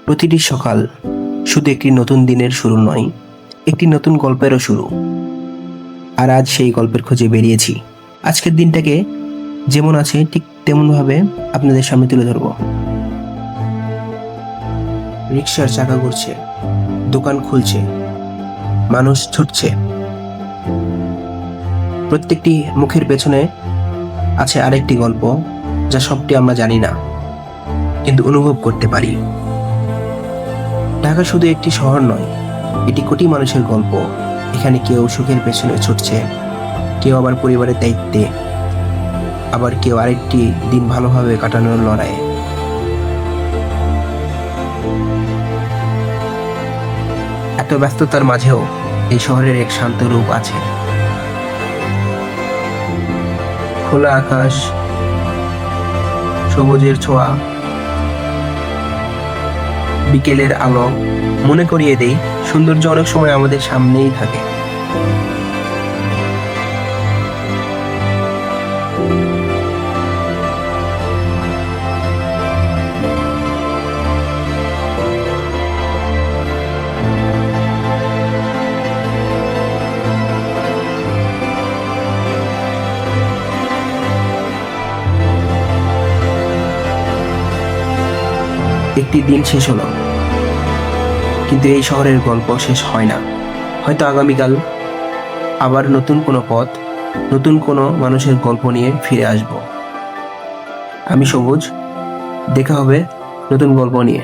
প্রতিটি সকাল শুধু একটি নতুন দিনের শুরু নয়, একটি নতুন গল্পেরও শুরু। আর আজ সেই গল্পের খোঁজে বেরিয়েছি। আজকের দিনটাকে যেমন আছে ঠিক তেমনভাবে আপনাদের সামনে তুলে ধরব। রিকশার চাকা ঘুরছে, দোকান খুলছে, মানুষ ছুটছে। প্রত্যেকটি মুখের পেছনে আছে আরেকটি গল্প, যা সবটি আমরা জানি না, কিন্তু অনুভব করতে পারি। ঢাকা শুধু একটি শহর নয়, এটি কোটি মানুষের গল্প। এখানে কেউ সুখের পেছনে ছুটছে, কেউ আবার পরিবারের দায়িত্বে, আবার কেউ আরেকটি দিন ভালোভাবে কাটানোর লড়াইয়ে। এত ব্যস্ততার মাঝেও এই শহরের এক শান্ত রূপ আছে। খোলা আকাশ, সবুজের ছোঁয়া, বিকেলের আলো মনে করিয়ে দেই সৌন্দর্য অনেক সময় আমাদের সামনেই থাকে। একটি দিন শেষ হলো, কিন্তু এই শহরের গল্প শেষ হয় না। হয়তো আগামীকাল আবার নতুন কোনো পথ, নতুন কোনো মানুষের গল্প নিয়ে ফিরে আসব। আমি সবুজ, দেখা হবে নতুন গল্প নিয়ে।